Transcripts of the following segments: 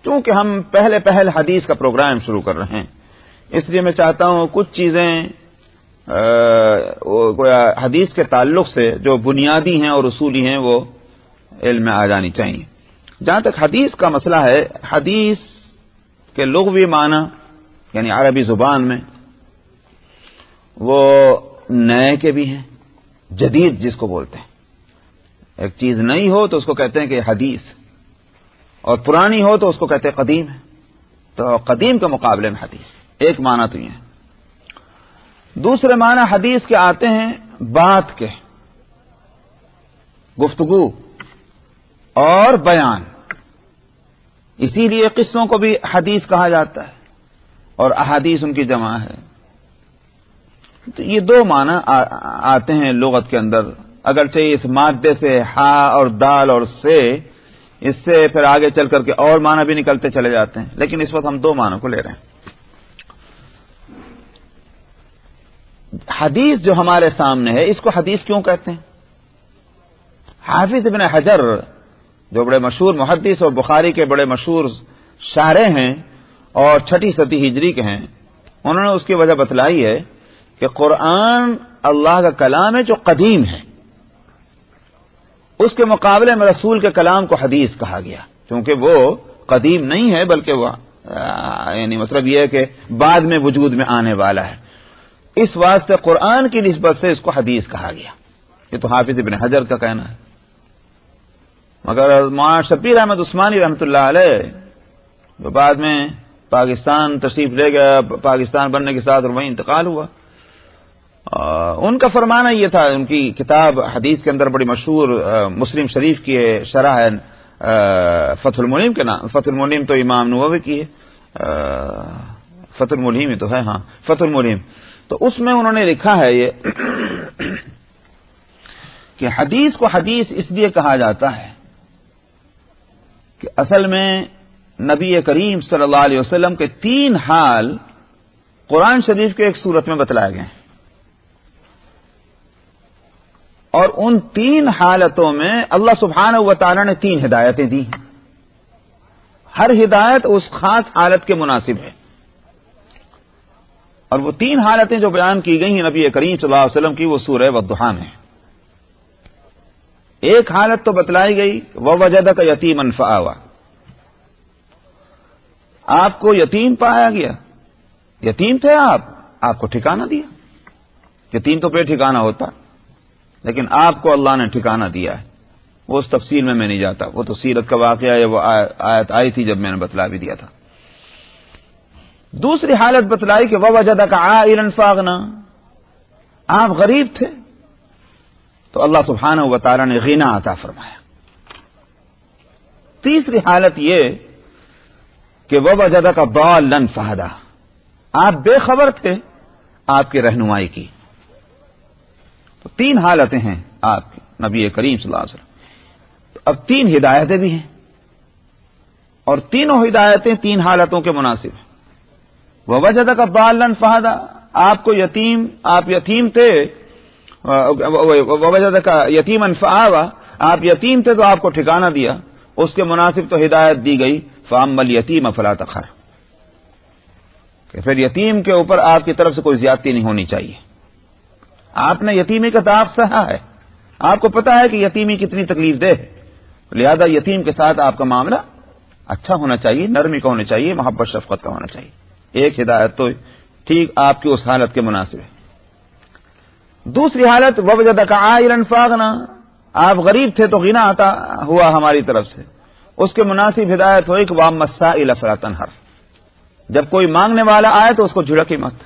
چونکہ ہم پہل حدیث کا پروگرام شروع کر رہے ہیں، اس لیے میں چاہتا ہوں کچھ چیزیں حدیث کے تعلق سے جو بنیادی ہیں اور اصولی ہیں وہ علم میں آ جانی چاہیے۔ جہاں تک حدیث کا مسئلہ ہے، حدیث کے لغوی معنی یعنی عربی زبان میں وہ نئے کے بھی ہیں، جدید جس کو بولتے ہیں۔ ایک چیز نئی ہو تو اس کو کہتے ہیں کہ حدیث، اور پرانی ہو تو اس کو کہتے ہیں قدیم ہے۔ تو قدیم کے مقابلے میں حدیث، ایک معنی تو یہ ہے۔ دوسرے معنی حدیث کے آتے ہیں بات کے، گفتگو اور بیان، اسی لیے قصوں کو بھی حدیث کہا جاتا ہے اور احادیث ان کی جمع ہے۔ تو یہ دو معنی آتے ہیں لغت کے اندر، اگرچہ اس مادے سے ہا اور دال اور سے، اس سے پھر آگے چل کر کے اور معنی بھی نکلتے چلے جاتے ہیں، لیکن اس وقت ہم دو معنوں کو لے رہے ہیں۔ حدیث جو ہمارے سامنے ہے، اس کو حدیث کیوں کہتے ہیں؟ حافظ ابن حجر جو بڑے مشہور محدث اور بخاری کے بڑے مشہور شارح ہیں اور 6 صدی ہجری کے ہیں، انہوں نے اس کی وجہ بتلائی ہے کہ قرآن اللہ کا کلام ہے جو قدیم ہے، اس کے مقابلے میں رسول کے کلام کو حدیث کہا گیا، کیونکہ وہ قدیم نہیں ہے بلکہ وہ یعنی مطلب یہ ہے کہ بعد میں وجود میں آنے والا ہے، اس واسطے قرآن کی نسبت سے اس کو حدیث کہا گیا۔ یہ تو حافظ ابن حجر کا کہنا ہے، مگر مولانا شبیر احمد عثمانی رحمۃ اللہ علیہ جو بعد میں پاکستان تشریف لے گیا، پاکستان بننے کے ساتھ اور وہیں انتقال ہوا، ان کا فرمانا یہ تھا، ان کی کتاب حدیث کے اندر بڑی مشہور مسلم شریف کی شرح ہے فتح الملیم کے نام، فتح الملیم تو امام نووی کی ہے، فتح الملیم ہی تو ہے، ہاں فتح الملیم، تو اس میں انہوں نے لکھا ہے یہ کہ حدیث کو حدیث اس لیے کہا جاتا ہے کہ اصل میں نبی کریم صلی اللہ علیہ وسلم کے 3 حال قرآن شریف کے ایک سورت میں بتلائے گئے ہیں، اور ان 3 حالتوں میں اللہ سبحانہ و تعالی نے 3 ہدایتیں دی ہیں، ہر ہدایت اس خاص حالت کے مناسب ہے، اور وہ 3 حالتیں جو بیان کی گئی ہیں نبی کریم صلی اللہ علیہ وسلم کی، وہ سورہ والضحیٰ میں ہیں۔ ایک حالت تو بتلائی گئی وَوَجَدَكَ يَتِيمًا فَآوَىٰ، آپ کو یتیم پایا گیا، یتیم تھے آپ کو ٹھکانہ دیا، یتیم تو بے ٹھکانہ ہوتا، لیکن آپ کو اللہ نے ٹھکانہ دیا ہے، وہ اس تفصیل میں نہیں جاتا، وہ تو سیرت کا واقعہ ہے، وہ آیت آئی تھی جب میں نے بتلا بھی دیا تھا۔ دوسری حالت بتلائی کہ وَوَجَدَكَ عَائِلًا فَأَغْنَىٰ، آپ غریب تھے تو اللہ سبحانہ و تعالی نے غنا عطا فرمایا۔ تیسری حالت یہ کہ وَوَجَدَكَ ضَالًّا فَهَدَىٰ، آپ بے خبر تھے، آپ کی رہنمائی کی۔ تو 3 حالتیں ہیں آپ کی نبی کریم صلی اللہ علیہ وسلم، تو اب 3 ہدایتیں بھی ہیں، اور تینوں ہدایتیں 3 حالتوں کے مناسب ہیں۔ وَوَجَدَكَ ضَالًّا فَهَدَىٰ، آپ کو آپ یتیم تھے، وَوَجَدَكَ يَتِيمًا فَآوَىٰ، آپ یتیم تھے تو آپ کو ٹھکانہ دیا، اس کے مناسب تو ہدایت دی گئی فَأَمَّا الْيَتِيمَ فَلَا تَقْهَرْ، کہ پھر یتیم کے اوپر آپ کی طرف سے کوئی زیادتی نہیں ہونی چاہیے۔ آپ نے یتیمی کا داغ سہا ہے، آپ کو پتا ہے کہ یتیمی کتنی تکلیف دہ ہے، لہذا یتیم کے ساتھ آپ کا معاملہ اچھا ہونا چاہیے، نرمی کا ہونا چاہیے، محبت شفقت کا ہونا چاہیے۔ ایک ہدایت تو ٹھیک آپ کی اس حالت کے مناسب ہے۔ دوسری حالت وَوَجَدَكَ عَائِلًا فَأَغْنَىٰ، آپ غریب تھے تو غنا عطا ہوا ہماری طرف سے، اس کے مناسب ہدایت ہوئی کہ وَأَمَّا السَّائِلَ فَلَا تَنْهَرْ، جب کوئی مانگنے والا آئے تو اس کو جھڑکی مت،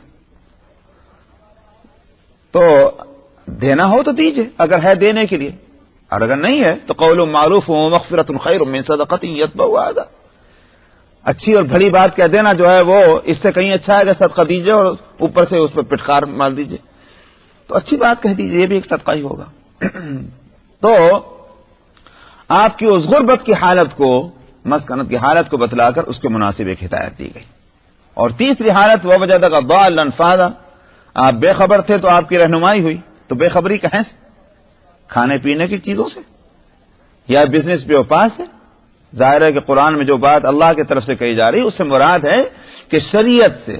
تو دینا ہو تو دیجئے اگر ہے دینے کے لیے، اور اگر نہیں ہے تو قول معروف ومغفرۃ خیر من صدقۃ یتبعها اذى، اچھی اور بھلی بات کہہ دینا جو ہے وہ اس سے کہیں اچھا ہے کہ صدقہ دیجئے اور اوپر سے اس پہ پٹخار مار دیجئے، تو اچھی بات کہہ دیجئے، یہ بھی ایک صدقہ ہی ہوگا۔ تو آپ کی اس غربت کی حالت کو، مسکنت کی حالت کو بتلا کر اس کے مناسب ایک ہدایت دی گئی۔ اور تیسری حالت وَوَجَدَكَ ضَالًّا فَهَدَىٰ، آپ بے خبر تھے تو آپ کی رہنمائی ہوئی، تو بے خبری کہیں سے؟ کھانے پینے کی چیزوں سے، یا بزنس بیوپار سے، ظاہر ہے کہ قرآن میں جو بات اللہ کی طرف سے کہی جا رہی اس سے مراد ہے کہ شریعت سے،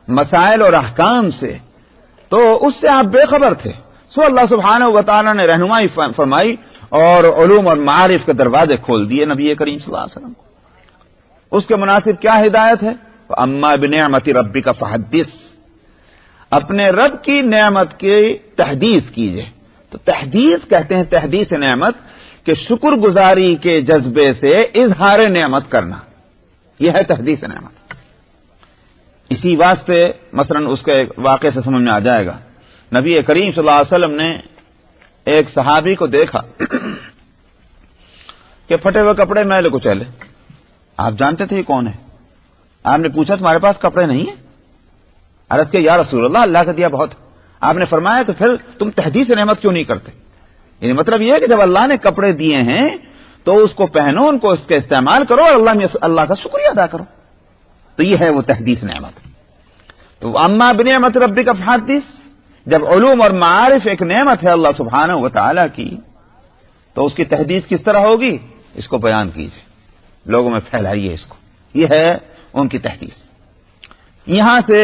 مسائل اور احکام سے، تو اس سے آپ بے خبر تھے، سو اللہ سبحانہ و تعالیٰ نے رہنمائی فرمائی اور علوم اور معارف کے دروازے کھول دیے نبی کریم صلی اللہ علیہ وسلم کو۔ اس کے مناسب کیا ہدایت ہے؟ اما بنعمت ربک فحدث، اپنے رب کی نعمت کی تحدیث کیجئے۔ تو تحدیث کہتے ہیں تحدیث نعمت کہ شکر گزاری کے جذبے سے اظہار نعمت کرنا، یہ ہے تحدیث نعمت۔ اسی واسطے مثلا اس کے واقعے سے سمجھ میں آ جائے گا، نبی کریم صلی اللہ علیہ وسلم نے ایک صحابی کو دیکھا کہ پھٹے ہوئے کپڑے میلے کچیلے، آپ جانتے تھے یہ کون ہے؟ آپ نے پوچھا تمہارے پاس کپڑے نہیں ہیں؟ عرض کہ یا رسول اللہ، اللہ کا دیا بہت۔ آپ نے فرمایا تو پھر تم تحدیث نعمت کیوں نہیں کرتے؟ یعنی مطلب یہ ہے کہ جب اللہ نے کپڑے دیے ہیں تو اس کو پہنو، ان کو اس کا استعمال کرو اور اللہ کا شکریہ ادا کرو، تو یہ ہے وہ تحدیث نعمت۔ تو اما بنعمت ربک فحدث، جب علوم اور معارف ایک نعمت ہے اللہ سبحانہ و تعالی کی، تو اس کی تحدیث کس طرح ہوگی؟ اس کو بیان کیجئے، لوگوں میں پھیلائیے اس کو، یہ ہے ان کی تحدیث۔ یہاں سے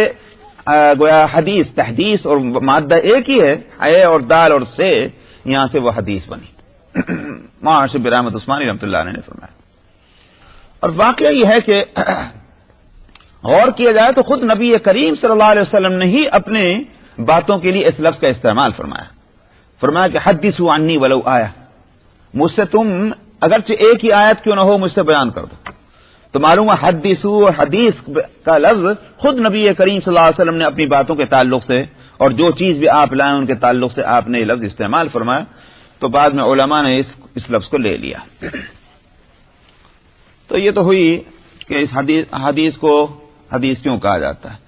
گویا حدیث، تحدیث اور مادہ ایک ہی ہے، اے اور دال اور سے، یہاں سے وہ حدیث بنی۔ مولانا شبیر احمد عثمانی رحمۃ اللہ علیہ نے فرمایا۔ اور واقعہ یہ ہے کہ غور کیا جائے تو خود نبی کریم صلی اللہ علیہ وسلم نے ہی اپنے باتوں کے لیے اس لفظ کا استعمال فرمایا کہ حدثوا عنی ولو آیہ، مجھ سے تم اگرچہ ایک ہی آیت کیوں نہ ہو مجھ سے بیان کر دو۔ تو معلوم ہے حدثوا اور حدیث کا لفظ خود نبی کریم صلی اللہ علیہ وسلم نے اپنی باتوں کے تعلق سے، اور جو چیز بھی آپ لائیں ان کے تعلق سے آپ نے یہ لفظ استعمال فرمایا، تو بعد میں علماء نے اس لفظ کو لے لیا۔ تو یہ تو ہوئی کہ اس حدیث کو حدیث کیوں کہا جاتا ہے۔